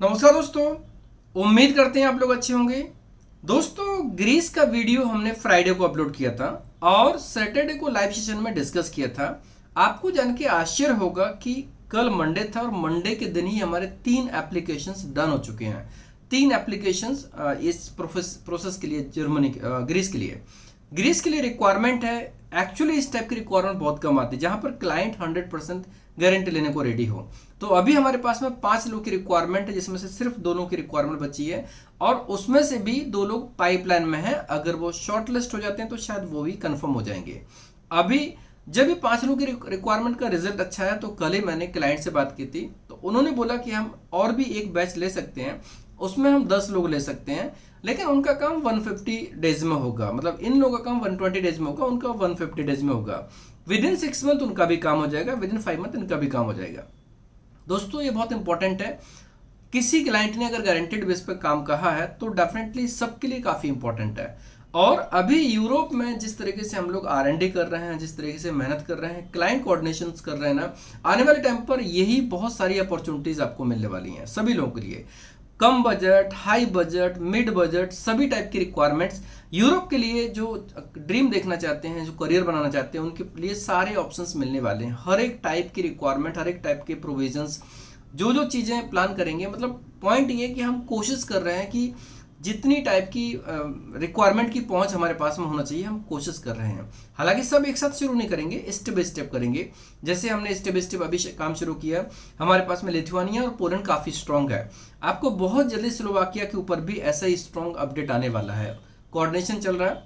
नमस्कार दोस्तों, उम्मीद करते हैं आप लोग अच्छे होंगे। दोस्तों, ग्रीस का वीडियो हमने फ्राइडे को अपलोड किया था और सैटरडे को लाइव सेशन में डिस्कस किया था। आपको जान के आश्चर्य होगा कि कल मंडे था और मंडे के दिन ही हमारे 3 एप्लीकेशंस डन हो चुके हैं। 3 एप्लीकेशंस इस प्रोसेस के लिए ग्रीस के लिए रिक्वायरमेंट है। एक्चुअली इस टाइप की रिक्वायरमेंट बहुत कम आती है जहां पर क्लाइंट 100% गारंटी लेने को रेडी हो। तो अभी हमारे पास में 5 लोग की रिक्वायरमेंट है, जिसमें से सिर्फ 2 लोग की रिक्वायरमेंट बची है और उसमें से भी 2 लोग पाइपलाइन में है। अगर वो शॉर्टलिस्ट हो जाते हैं तो शायद वो भी कंफर्म हो जाएंगे। अभी जब ये 5 लोगों की रिक्वायरमेंट का रिजल्ट अच्छा है तो कल ही मैंने क्लाइंट से बात की थी, तो उन्होंने बोला कि हम और भी एक बैच ले सकते हैं, उसमें हम 10 लोग ले सकते हैं, लेकिन उनका काम 150 डेज में होगा। मतलब इन लोगों का काम 120 डेज में होगा, उनका 150 डेज में होगा। विद इन 6 मंथ उनका भी काम हो जाएगा, विद इन 5 मंथ इनका भी काम हो जाएगा। दोस्तों, ये बहुत इंपॉर्टेंट है। किसी क्लाइंट ने अगर गारंटेड बेस पे काम कहा है तो डेफिनेटली सबके लिए काफी इंपॉर्टेंट है। और अभी यूरोप में जिस तरीके से हम लोग R&D कर रहे हैं, जिस तरीके से मेहनत कर रहे हैं, क्लाइंट कोऑर्डिनेशन कर रहे हैं ना, आने वाले टाइम पर यही बहुत सारी अपॉर्चुनिटीज आपको मिलने वाली हैं सभी लोगों के लिए। कम budget, high budget, mid budget, सभी टाइप की रिक्वायरमेंट्स यूरोप के लिए जो ड्रीम देखना चाहते हैं, जो करियर बनाना चाहते हैं, उनके लिए सारे ऑप्शंस मिलने वाले हैं। हर एक टाइप की रिक्वायरमेंट, हर एक टाइप के प्रोविजंस, जो जो चीज़ें प्लान करेंगे। मतलब पॉइंट ये कि हम कोशिश कर रहे हैं कि जितनी टाइप की रिक्वायरमेंट की पहुंच हमारे पास में होना चाहिए, हम कोशिश कर रहे हैं। हालांकि सब एक साथ शुरू नहीं करेंगे, स्टेप बाय स्टेप करेंगे। जैसे हमने स्टेप बाय स्टेप अभी काम शुरू किया। हमारे पास में लिथुआनिया और पोलैंड काफ़ी स्ट्रांग है। आपको बहुत जल्दी स्लोवाकिया के ऊपर भी ऐसा ही स्ट्रांग अपडेट आने वाला है। कोऑर्डिनेशन चल रहा है,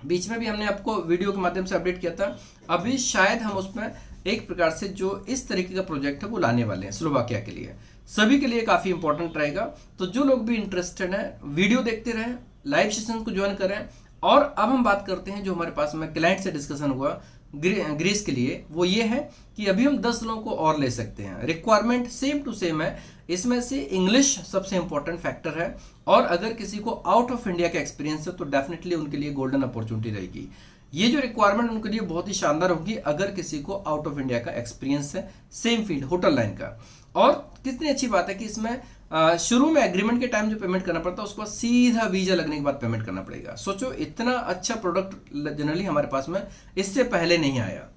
बीच में भी हमने आपको वीडियो के माध्यम से अपडेट किया था। अभी शायद हम उसमें एक प्रकार से जो इस तरीके का प्रोजेक्ट है वो लाने वाले हैं स्लोवाकिया के लिए। सभी के लिए काफ़ी इंपॉर्टेंट रहेगा। तो जो लोग भी इंटरेस्टेड हैं, वीडियो देखते रहें, लाइव सेशन को ज्वाइन करें। और अब हम बात करते हैं जो हमारे पास में क्लाइंट से डिस्कशन हुआ ग्रीस के लिए, वो ये है कि अभी हम 10 लोगों को और ले सकते हैं। रिक्वायरमेंट सेम टू सेम है, इसमें से इंग्लिश सबसे इंपॉर्टेंट फैक्टर है। और अगर किसी को आउट ऑफ इंडिया का एक्सपीरियंस है तो डेफिनेटली उनके लिए गोल्डन अपॉर्चुनिटी रहेगी। ये जो रिक्वायरमेंट उनके लिए बहुत ही शानदार होगी अगर किसी को आउट ऑफ इंडिया का एक्सपीरियंस है, सेम फील्ड होटल लाइन का। और कितनी अच्छी बात है कि इसमें शुरू में एग्रीमेंट के टाइम जो पेमेंट करना पड़ता है, उसके बाद सीधा वीजा लगने के बाद पेमेंट करना पड़ेगा। सोचो, इतना अच्छा प्रोडक्ट जनरली हमारे पास में इससे पहले नहीं आया।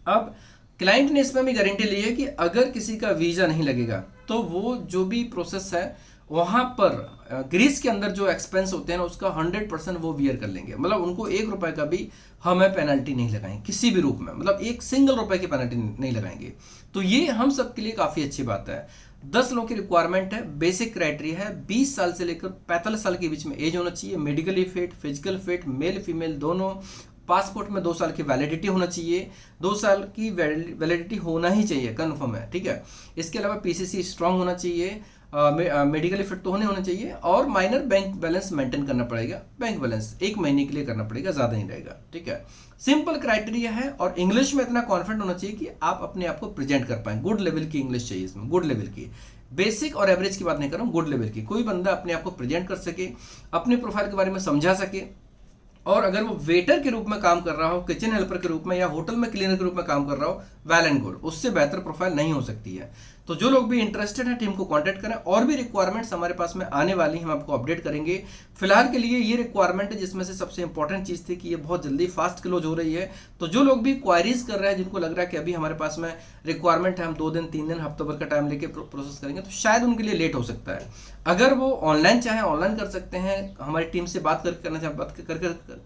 अब क्लाइंट ने इसमें भी गारंटी ली है कि अगर किसी का वीजा नहीं लगेगा तो वो जो भी प्रोसेस है वहां पर ग्रीस के अंदर जो एक्सपेंस होते हैं ना, उसका 100% वो बियर कर लेंगे। मतलब उनको 1 रुपए का भी हमें पेनल्टी नहीं लगाएंगे किसी भी रूप में, मतलब 1 सिंगल रुपए की पेनल्टी नहीं लगाएंगे। तो ये हम सब के लिए काफी अच्छी बात है। 10 लोगों की रिक्वायरमेंट है। बेसिक क्राइटेरिया है 20 साल से लेकर 45 साल के बीच में एज होना चाहिए, medically fit, physical fit, male female दोनों। पासपोर्ट में 2 साल की वैलिडिटी होना चाहिए, 2 साल की वैलिडिटी होना ही चाहिए, कन्फर्म है, ठीक है। इसके अलावा पीसीसी स्ट्रांग होना चाहिए, मेडिकली फिट तो होना चाहिए, और माइनर बैंक बैलेंस मेंटेन करना पड़ेगा। बैंक बैलेंस 1 महीने के लिए करना पड़ेगा, ज़्यादा नहीं रहेगा, ठीक है। सिंपल क्राइटेरिया है और इंग्लिश में इतना कॉन्फिडेंट होना चाहिए कि आप अपने आप को प्रेजेंट कर पाएं। गुड लेवल की इंग्लिश चाहिए इसमें, गुड लेवल की। बेसिक और एवरेज की बात नहीं कर रहा हूँ, गुड लेवल की। कोई बंदा अपने आप को प्रेजेंट कर सके, अपने प्रोफाइल के बारे में समझा सके। और अगर वो वेटर के रूप में काम कर रहा हो, किचन हेल्पर के रूप में, या होटल में क्लीनर के रूप में काम कर रहा हो, वेल एंड गुड। उससे बेहतर प्रोफाइल नहीं हो सकती है। तो जो लोग भी इंटरेस्टेड हैं, टीम को कांटेक्ट करें। और भी रिक्वायरमेंट्स हमारे पास में आने वाली, हम आपको अपडेट करेंगे। फिलहाल के लिए ये रिक्वायरमेंट है जिसमें से सबसे इंपॉर्टेंट चीज थी कि ये बहुत जल्दी फास्ट क्लोज हो रही है। तो जो लोग भी क्वायरीज कर रहे हैं, जिनको लग रहा है कि अभी हमारे पास में रिक्वायरमेंट है, हम 2 दिन 3 दिन हफ्ते भर का टाइम लेके प्रोसेस करेंगे, तो शायद उनके लिए लेट हो सकता है। अगर वो ऑनलाइन चाहे ऑनलाइन कर सकते हैं, हमारी टीम से बात करके करना चाहे बात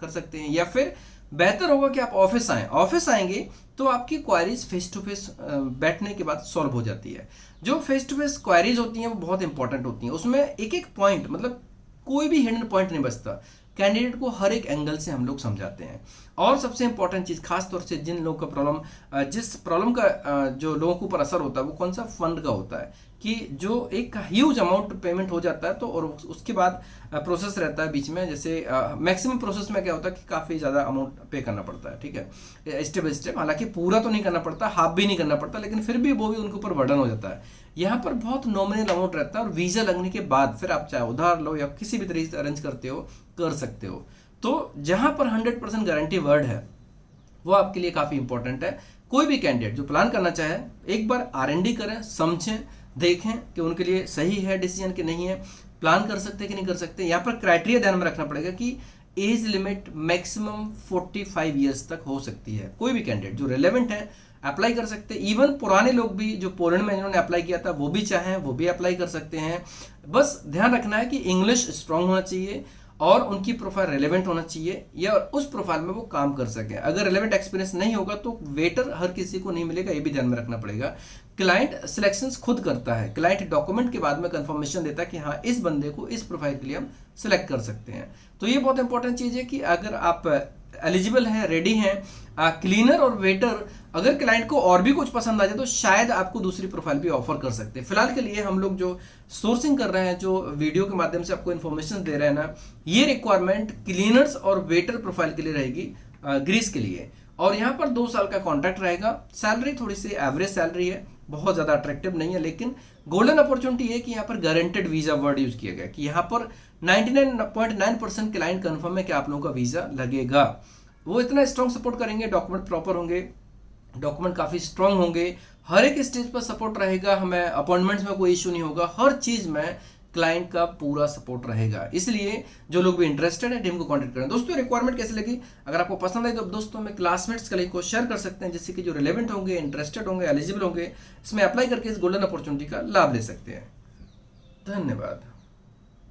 कर सकते हैं, या फिर बेहतर होगा कि आप ऑफिस आएं। ऑफिस आएंगे तो आपकी क्वायरीज फेस टू फेस बैठने के बाद सॉल्व हो जाती है। जो फेस टू फेस क्वायरीज होती हैं वो बहुत इंपॉर्टेंट होती हैं। उसमें एक एक पॉइंट, मतलब कोई भी हिडन पॉइंट नहीं बचता। कैंडिडेट को हर एक एंगल से हम लोग समझाते हैं। और सबसे इंपॉर्टेंट चीज, खास तौर से जिन लोगों का प्रॉब्लम, जिस प्रॉब्लम का जो लोगों के ऊपर असर होता है वो कौन सा फंड का होता है, कि जो एक ह्यूज अमाउंट पेमेंट हो जाता है तो, और उसके बाद प्रोसेस रहता है बीच में। जैसे मैक्सिमम प्रोसेस में क्या होता है कि काफ़ी ज़्यादा अमाउंट पे करना पड़ता है, ठीक है, स्टेप बाय स्टेप। हालांकि पूरा तो नहीं करना पड़ता, हाफ भी नहीं करना पड़ता, लेकिन फिर भी वो भी उनके ऊपर बर्डन हो जाता है। यहाँ पर बहुत नॉमिनल अमाउंट रहता है और वीज़ा लगने के बाद फिर आप चाहे उधार लो या किसी भी तरीके से अरेंज करते हो, कर सकते हो। तो जहाँ पर 100% गारंटी वर्ड है वो आपके लिए काफ़ी इंपॉर्टेंट है। कोई भी कैंडिडेट जो प्लान करना चाहे, एक बार R&D करें, समझें, देखें कि उनके लिए सही है डिसीजन कि नहीं है, प्लान कर सकते हैं कि नहीं कर सकते। यहाँ पर क्राइटेरिया ध्यान में रखना पड़ेगा कि एज लिमिट मैक्सिमम 45 ईयर्स तक हो सकती है। कोई भी कैंडिडेट जो रिलेवेंट है अप्लाई कर सकते हैं। इवन पुराने लोग भी जो पोलैंड में जिन्होंने अप्लाई किया था वो भी चाहें वो भी अप्लाई कर सकते हैं। बस ध्यान रखना है कि इंग्लिश स्ट्रांग होना चाहिए और उनकी प्रोफाइल रेलेवेंट होना चाहिए या उस प्रोफाइल में वो काम कर सके। अगर रेलेवेंट एक्सपीरियंस नहीं होगा तो वेटर हर किसी को नहीं मिलेगा, ये भी ध्यान में रखना पड़ेगा। क्लाइंट सिलेक्शंस खुद करता है, क्लाइंट डॉक्यूमेंट के बाद में कंफर्मेशन देता है कि हाँ इस बंदे को इस प्रोफाइल के लिए हम सिलेक्ट कर सकते हैं। तो ये बहुत इंपॉर्टेंट चीज़ है कि अगर आप एलिजिबल हैं, रेडी हैं, क्लीनर और वेटर, अगर क्लाइंट को और भी कुछ पसंद आ जाए तो शायद आपको दूसरी प्रोफाइल भी ऑफर कर सकते हैं। फिलहाल के लिए हम लोग जो सोर्सिंग कर रहे हैं, जो वीडियो के माध्यम से आपको इन्फॉर्मेशन दे रहे हैं ना, ये रिक्वायरमेंट क्लीनर्स और वेटर प्रोफाइल के लिए रहेगी, ग्रीस के लिए। और यहाँ पर 2 साल का कॉन्ट्रैक्ट रहेगा। सैलरी थोड़ी सी एवरेज सैलरी है, बहुत ज़्यादा अट्रैक्टिव नहीं है, लेकिन गोल्डन अपॉर्चुनिटी है कि यहाँ पर गारंटेड वीजा वर्ड यूज किया गया कि यहाँ पर 99.9% क्लाइंट कंफर्म है कि आप लोगों का वीजा लगेगा। वो इतना स्ट्रॉन्ग सपोर्ट करेंगे, डॉक्यूमेंट प्रॉपर होंगे, डॉक्यूमेंट काफ़ी स्ट्रॉन्ग होंगे, हर एक स्टेज पर सपोर्ट रहेगा, हमें अपॉइंटमेंट्स में कोई इशू नहीं होगा, हर चीज़ में क्लाइंट का पूरा सपोर्ट रहेगा। इसलिए जो लोग भी इंटरेस्टेड है टीम को कांटेक्ट करें। दोस्तों रिक्वायरमेंट कैसी लगी? अगर आपको पसंद आई तो दोस्तों में क्लासमेट्स कलीग को शेयर कर सकते हैं, जिससे कि जो रिलेवेंट होंगे, इंटरेस्टेड होंगे, एलिजिबल होंगे, इसमें अप्लाई करके इस गोल्डन अपॉर्चुनिटी का लाभ ले सकते हैं। धन्यवाद।